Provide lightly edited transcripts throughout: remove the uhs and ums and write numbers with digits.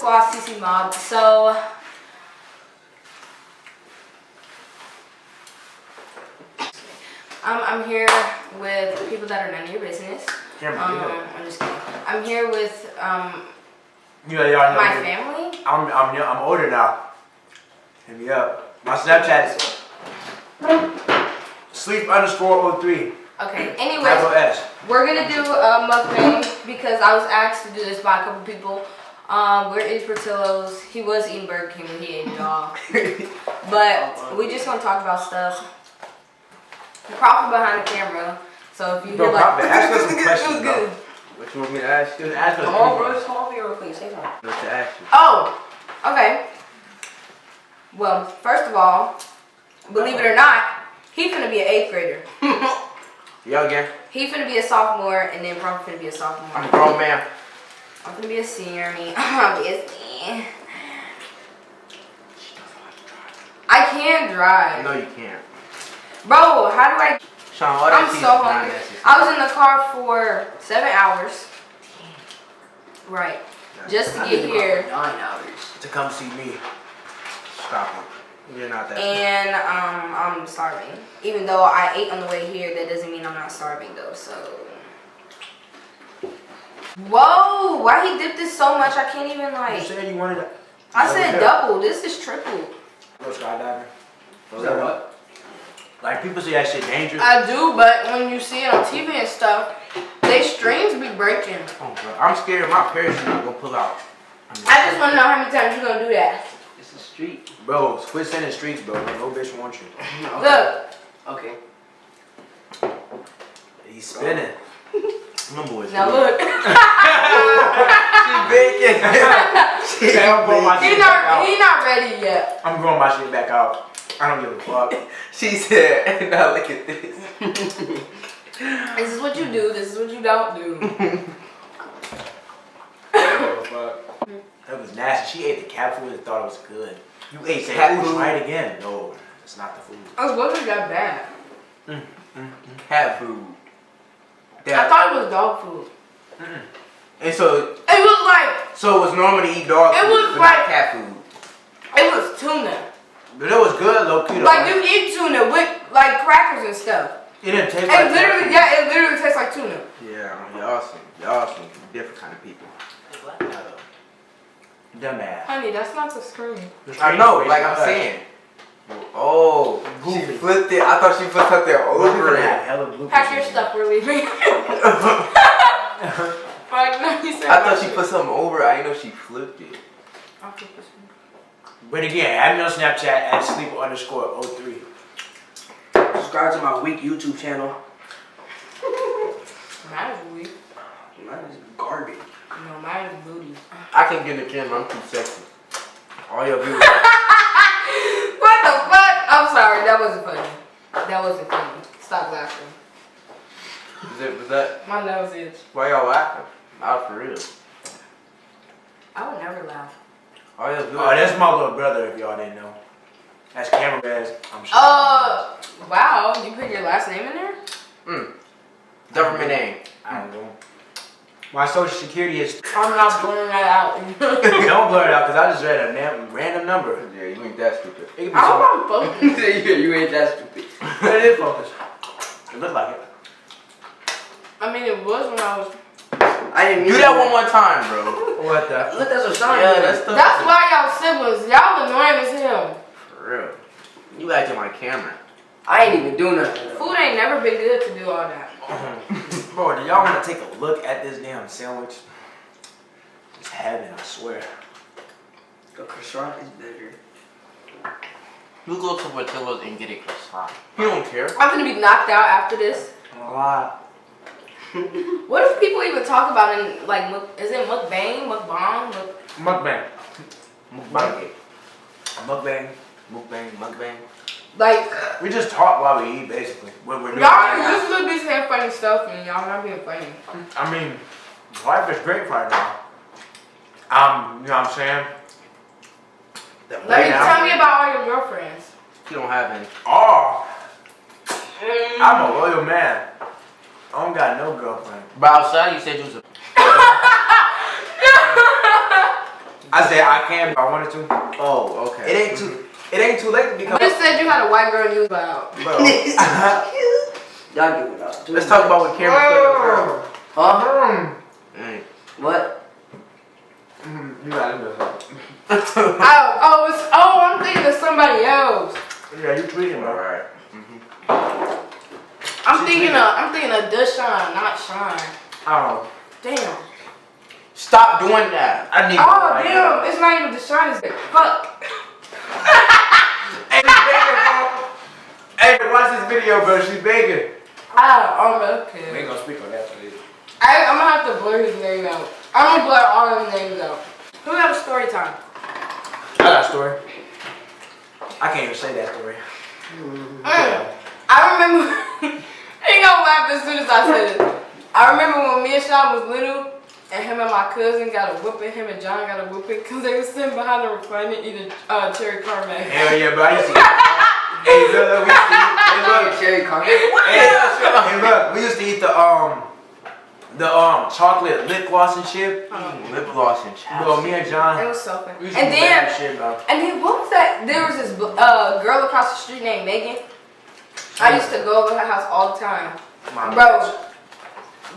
Squad CC Mob. So I'm here with people that are none of your business. I'm just kidding. I'm here with my family. I'm older now. Hit me up. My Snapchat is sleep_03. Okay. Anyways, we're gonna do a mukbang because I was asked to do this by a couple people. We're eating portillos. He was eating Burger King when he ate dog. But we just gonna talk about stuff. The profit behind the camera. So if you hear like, ask us some questions. good. What you want me to ask you? Come on, bro. Just come over here real quick. Say something. What to ask you? Oh, okay. Well, first of all, believe it or not, he finna be an 8th grader. Yo again. He finna be a sophomore, and then probably finna be a sophomore. I'm a grown man. I'm finna be a senior. I'm be a senior. I can drive. No, you can't. Bro, how do I? Sean, all that I'm cheese so is not hungry. necessary. I was in the car for 7 hours. Right. Just to get here. 9 hours to come see me. Stop it. You're not that. And I'm starving. Even though I ate on the way here, that doesn't mean I'm not starving though. So. Whoa! Why he dipped this so much? I can't even like. You said you wanted it. I said double. This is triple. Go skydiving. Is that what? Like people say that shit dangerous. I do, but when you see it on TV and stuff, they strings be breaking. Oh, bro. I'm scared my parachute not gonna pull out. I just want to know how many times you're gonna do that. It's a street. Bro, quit sending streets, bro. No bitch wants you. Look. Okay. He's spinning. My boy's Now look. She baking. He not ready yet. I'm growing my shit back out. I don't give a fuck. She said, now look at this. This is what you do. This is what you don't do. That was nasty. She ate the cat food and thought it was good. You ate Cat food? Try it again. No, it's not the food. I wasn't that bad. Cat food. I thought it was dog food. And so It was like. it was normal to eat dog It food, was but like- not cat food. It was tuna. But it was good, low key. Like you eat tuna with like crackers and stuff. It didn't taste It like literally, cat it literally tastes like tuna. Yeah, y'all some different kind of people. food. Dumbass. Honey, that's not the screen. I know, like I'm saying. Oh, she flipped it. I thought she put something over it. Pack your stuff, we're leaving. Fuck, no, you said I thought she put something over it. I didn't know she flipped it. I'll flip this one. But again, add me on Snapchat at sleep_03. Subscribe to my weak YouTube channel. Mine is weak. Mine is garbage. No, mine is booty. I can't get in the camera. I'm too sexy. All your viewers. What the fuck? I'm sorry, that wasn't funny. That wasn't funny. Stop laughing. Was that? My nose itch. Why y'all laughing? Not for real. I would never laugh. All your viewers. Oh, that's my little brother, if y'all didn't know. That's camera guys. I'm sure. Wow, you put your last name in there? Government name. I don't know. My social security is. I'm not blurring that out. Don't blur it out, because I just read a random number. Yeah, you ain't that stupid. It could be I some- hope I'm focused. Yeah, you ain't that stupid. It is focused. It looked like it. I mean, it was when I was. I didn't mean Do that one more time, bro. What the? Look, that's what Sean Yeah, did. That's why y'all siblings. Y'all annoying as hell. For real. You acting like camera. I ain't even do nothing. Food ain't never been good to do all that. Bro, do y'all want to take a look at this damn sandwich? It's heaven, I swear. The croissant is better. You go to Portillo's and get a croissant. You don't care. I'm gonna be knocked out after this. A lot. What if people even talk about it in, like, is it mukbang, mukbang, Mukbang. Mukbang. Mukbang. Mukbang. like, We just talk while we eat, basically. When we're doing y'all usually be saying funny stuff and y'all not being funny. I mean, life is great right now. You know what I'm saying? Tell me about all your girlfriends. You don't have any. Oh, I'm a loyal man. I don't got no girlfriend. But outside, you said you was a. I said wanted to. Oh, okay. It ain't too late to become. You just said you had a white girl and you was about. Bro. Y'all give it up. Let's talk about what Cameron said. Huh? Hey. What? You got it. I'm thinking of somebody else. Yeah, you tweeting, bro. Alright. I'm thinking of Deshaun, not Sean. Oh. Damn. Stop doing that. I need. Oh damn, it's not even Deshaun, it's fuck. Hey, she's begging, bro. Hey, watch this video, bro. She's begging. Okay. We ain't gonna speak on that, please. I'm gonna have to blur his name out. I'm gonna blur all of his names out. Who got a story time? I got a story. I can't even say that story. I remember. He gonna laugh as soon as I said it. I remember when me and Sean was little, and him and my cousin got a whooping. Him and John got a whooping because they were sitting behind the recliner eating cherry carmel. Hell yeah, bro. I used to eat. Hey, look, we used to eat. Hey, look. Cherry carmel. Hey, look, we used to eat the chocolate lip gloss and shit. Lip gloss and chocolate. Bro, me and John. It was so funny. We used to do that shit, bro. And then what was that? There was this girl across the street named Megan. I used to go over her house all the time. My Bro, bitch.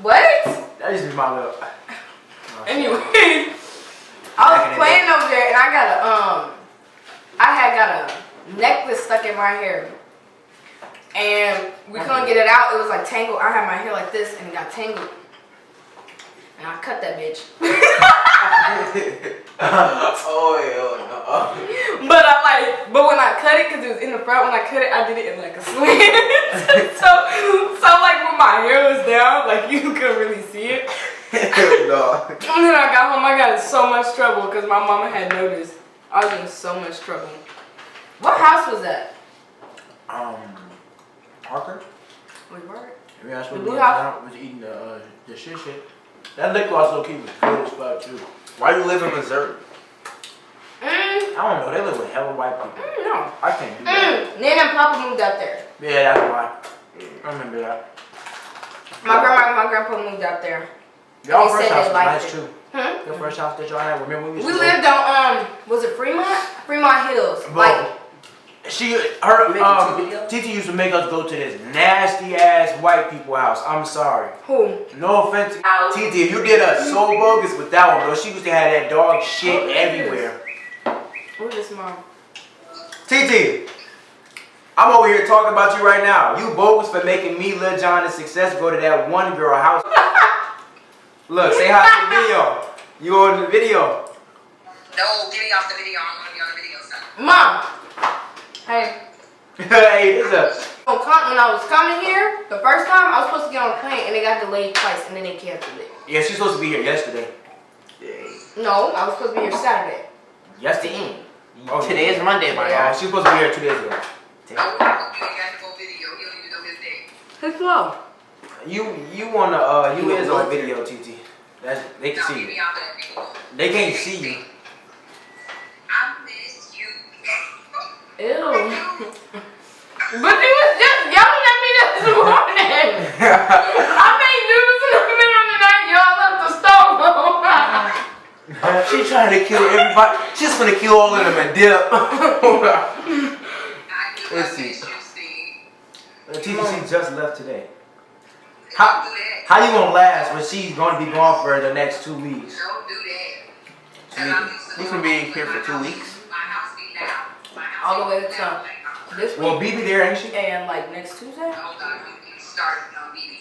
what? That used to be my little. Anyway, I was playing over there and I had got a necklace stuck in my hair. And we couldn't get it out. It was like tangled. I had my hair like this and it got tangled. And I cut that bitch. Oh, hell no. But when I cut it, because it was in the front, when I cut it, I did it in like a slant. so like when my hair was down, like you couldn't really see it. No. And then I got home, I got in so much trouble because my mama had noticed. I was in so much trouble. What house was that? Parker? We were. We was The blue house? eating the shit. That lip gloss low key was good as fuck too. Why you live in Missouri? I don't know. They live with hella white people. No. I can't do that. Nana and Papa moved out there. Yeah, that's why. I remember that. My grandma and my grandpa moved out there. Y'all They first said house they was liked nice it. too. Hmm? Your first house that y'all had. Remember we used We to lived on was it Fremont? Fremont Hills. Bro, Titi used to make us go to this nasty ass white people house. I'm sorry. Who? No offense to Titi, you did us so bogus with that one, bro. She used to have that dog shit everywhere. Who's this mom? Titi, I'm over here talking about you right now. You bogus for making me, Lil John, a success go to that one girl house. Look, say hi to the video. You on the video? No, get me off the video. I'm gonna be on the video side. Mom. Hey. Hey, this is When I was coming here, the first time, I was supposed to get on a plane and it got delayed twice and then they canceled it. Yeah, she's supposed to be here yesterday. No, I was supposed to be here Saturday. Yesterday? Oh, Today is Monday, my yeah, guy. she was supposed to be here 2 days ago. I would have you ain't got to go video. You don't even know his name. It's low. You is on video, TT. They can Now see get you. me off that video. They can't see you. I miss you. Ew. But you was just yelling at me this morning. I made noodles in the middle of the night. Y'all left the stove on. She's trying to kill everybody. She's gonna kill all of them and dip. I Let's miss see. you, Steve. TTC just left today. Don't do that. How you gonna last when she's gonna be gone for the next 2 weeks? Don't do that. We can be here for 2 weeks. My house be loud. My house All the way be to loud. this Well, week BB there, ain't she? and like next Tuesday. Hold on, you started on BB.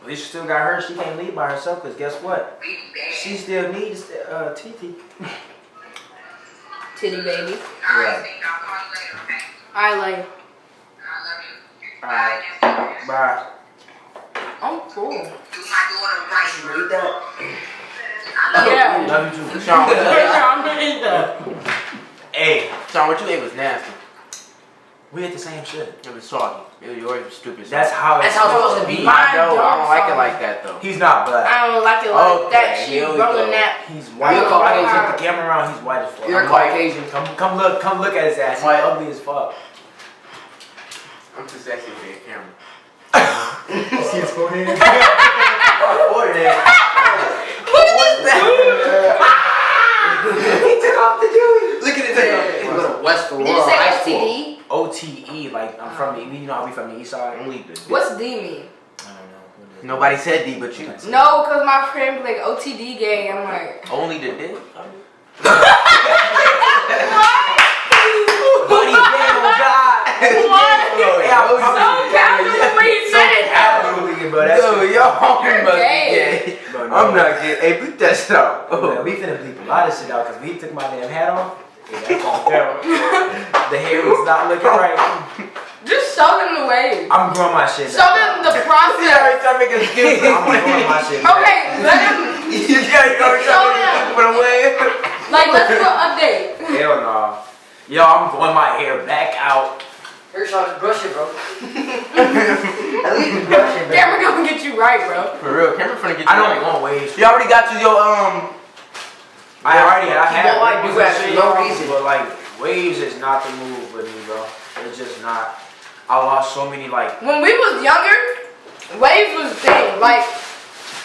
At least she still got her. She can't leave by herself because guess what? BB bad. She still needs TT. Titty baby. Alright, Steve, I'll call you later, okay? I like. I love you. Alright. Bye. Bye. I'm cool. Do my daughter right. Read that. Yeah. Love you too. Sean, what you ate? I'm gonna eat that. Hey, Sean, what you ate was nasty. we ate the same shit. It was salty. Yours was stupid. That's how it's That's how it's supposed to be. I know. I don't like it Mine like that though. He's not black. I don't like it like Okay, that. She here we rolling go. that. He's white. You're I can Caucasian. take the camera around. He's white as fuck. You're Caucasian. Come look at his ass. He's White. ugly as fuck. I'm too sexy for your camera. See his forehead? Look at this dude. He took off the the Did you world. say High school. STD? OTE, like I'm from the, you know how we from the east side? Only the What's D mean? I don't know. What is it? Nobody said D but you. No, cause my friend be like OTD gay. I'm like, Only the dick. Buddy, damn, God. what? Yeah, So casual when you said it. Absolutely, bro. That's Yo, y'all must be gay. gay. Bro, no. I'm not gay. Hey, bleep that shit out. Man, we finna bleep a lot of shit out because we took my damn hat off. Yeah, that's on camera. The hair was not looking right. Just show them the way. I'm growing my shit Show them the Yeah, process. trying to make us stupid. I'm growing my shit back. Okay, let them. You gotta go Show them. put away. Like, let's do an update. Hell no. Yo, I'm growing my hair back out. Here's how to brush it, bro. At least brush it, bro. Cameron gonna get you right, bro. For real, Cameron finna get you. I don't right. want waves. You already got you your I have white waves do and that shit, for no y'all, reason. but like waves is not the move with me, bro. It's just not. I lost so many like. When we was younger, waves was the thing. Like,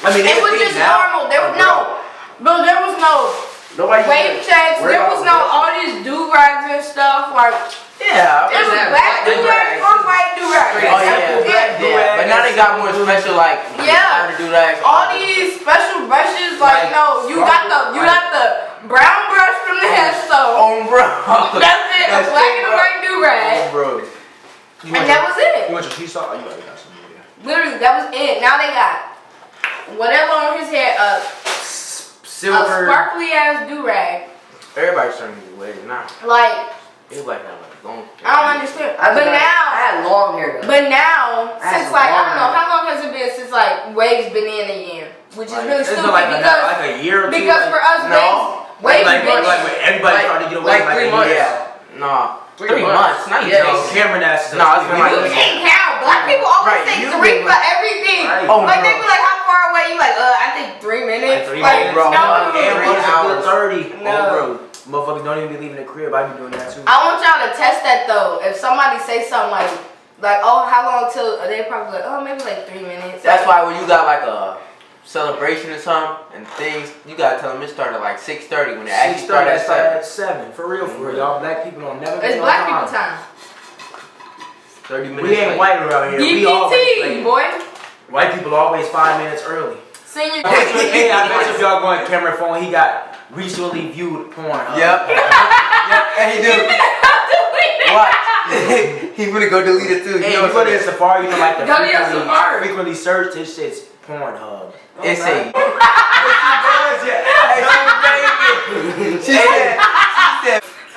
I mean, it was just normal. There was no, but there was no Nobody wave checks. There was no all these do-rags and stuff. Like, Yeah. it was that black black do-rags do-rag. or white do-rags. Oh yeah. Yeah. But now they got more special like Yeah. how to do that. All these special brushes, like, no, you got the brown brush from the head stove. Oh bro. That's it, a black and a white do-rag. Oh bro. And that was it. You want your pizza? Oh, you already got some here. Literally, that was it. Now they got whatever on his head, a Silver. sparkly ass do-rag. Everybody's turning these ways now. Like, Everybody have like long. I don't understand. I But had long hair though. since like, I don't know, how long has it been since like waves been in again? Which is really It's been stupid like because a year or two. because for us, No. waves like been when everybody Like- started to get away like from 3 a months. year. Yeah. Nah. 3 3 months. Not Yeah. even. No, Cameron asked us. No, it's been like- You can't count. Black people always Right, say you 3 been- for everything. Right. Oh, Like bro. they be like, how far away? You like, I think 3 minutes. Like 3 Like, minutes, bro. no. And 3 once hours. it's 30. No. Oh, bro. Motherfuckers don't even be leaving the crib. I be doing that too. I want y'all to test that though. If somebody say something like, oh, how long till? They probably like, oh, maybe like 3 minutes. That's why when you got like a celebration or something and things, you gotta tell them it started like 6:30 when it actually started at 7. at 7. For real, y'all. Black people don't never It's be on black time. people time. 30 minutes. We ain't late. white around here. We always DPT, late. boy. White people always 5 minutes early. Senior. Hey, I bet you if y'all go on camera phone, he got recently viewed porn. Yep. Yep. And he do. What? He gonna go delete it too. Hey, You know you go to what Safari, you know, like the Go to your Safari. frequently searched, this shit's Pornhub. It's a. She said.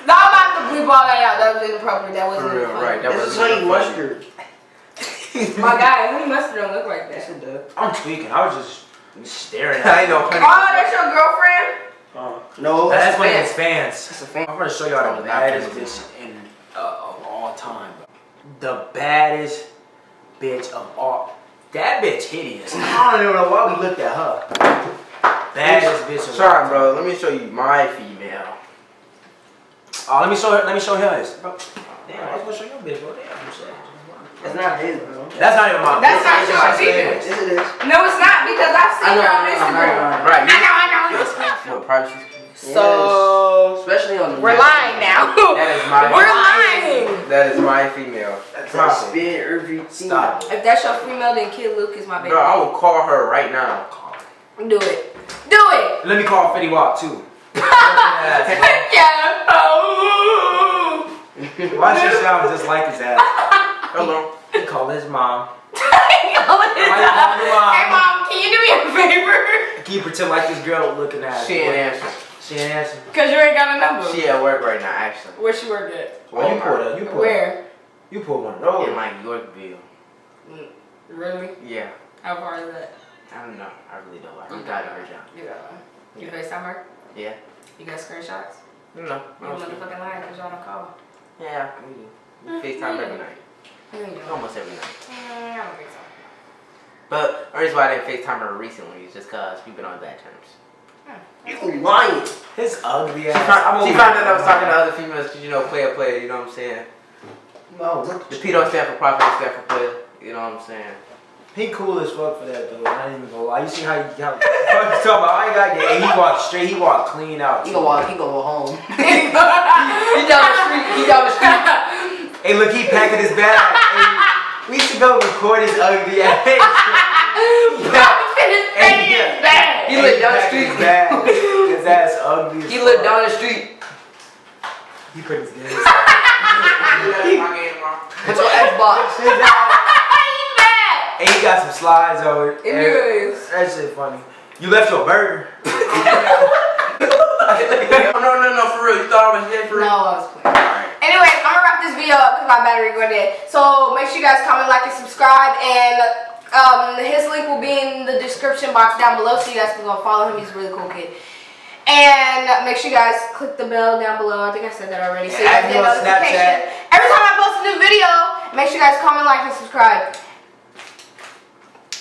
No, I'm about to bleep all that out. That was inappropriate. That wasn't For real, funny. right? That This was is honey mustard. My guy, honey mustard don't look like Yes, that. it does. I'm tweaking. I was just staring at I ain't know. Oh, that's your girlfriend? No, That's one of fans. his fans. That's a fan. I'm gonna show y'all the baddest bitch of all time. The baddest bitch of all. That bitch hideous. I don't even know why we looked at her. Baddest bitch of all Sorry, time. bro. Let me show you my female. Oh, let me show her. Let me show hers. Bro, damn, I was gonna show your bitch, bro. Damn, shit. It's not his, bro. That's not even my. That's not bitch. your That's female. hers. Yes, it is. No, it's not because I've seen her on Instagram. Right. I know. No, privacy. So, Especially on the we're lying now. That is my. We're lying. That is my female. That's spin every Stop. If that's your female, then Kid Luke is my baby. Bro, I will call her right now. Do it. Do it. Let me call Fetty Wap too. Yeah. Oh. Why she sound just like his ass? Hello. He call his mom. Hey, Mom, can you do me a favor? Can you pretend like this girl looking at? She ain't answer. She ain't answer. Because you ain't got a number. She at work right now, actually. Where she work at? Oh, you pulled up. You pulled. Where? You pulled one of those. In like Yorkville. Really? Yeah. How far is that? I don't know. I really don't. I forgot her job. You got one. You Yeah. FaceTime her? Yeah. You got screenshots? No. You motherfucking lying because y'all don't call. Yeah, we do. We FaceTime every night. Almost every night. I don't think so. But the reason why I didn't FaceTime her recently is just because we've been on bad terms. You lying. His ugly She ass. found out I was talking to other females because, you know, player, you know what I'm saying? No, look. The P don't stand for profit, it stand for player, you know what I'm saying? He cool as fuck for that though. I ain't even gonna lie. You see how fuck you talking about? I ain't got to get. He walk straight. He walk clean out. He go home. He down the street. Hey, look, he packing his bag. Hey, we used to go record his ugly ass. He lived down the street. His ass ugly. He lived down the street. He put his gas. What's on Xbox? And he got some slides over it. Anyways. That shit funny. You left your burger. No, for real. You thought I was dead for real? No, I was playing. Anyways, I'm gonna wrap this video up because my battery went dead. So make sure you guys comment, like, and subscribe. And his link will be in the description box down below, so you guys can go follow him. He's a really cool kid. And make sure you guys click the bell down below. I think I said that already. So you guys get notification. Every time I post a new video, make sure you guys comment, like, and subscribe.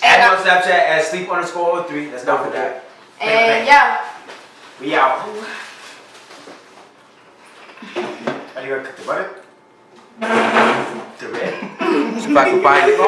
Add me on Snapchat at sleep_03. Let's not forget. And yeah. We out. Are you gonna cook the butter? The red? If I can find it.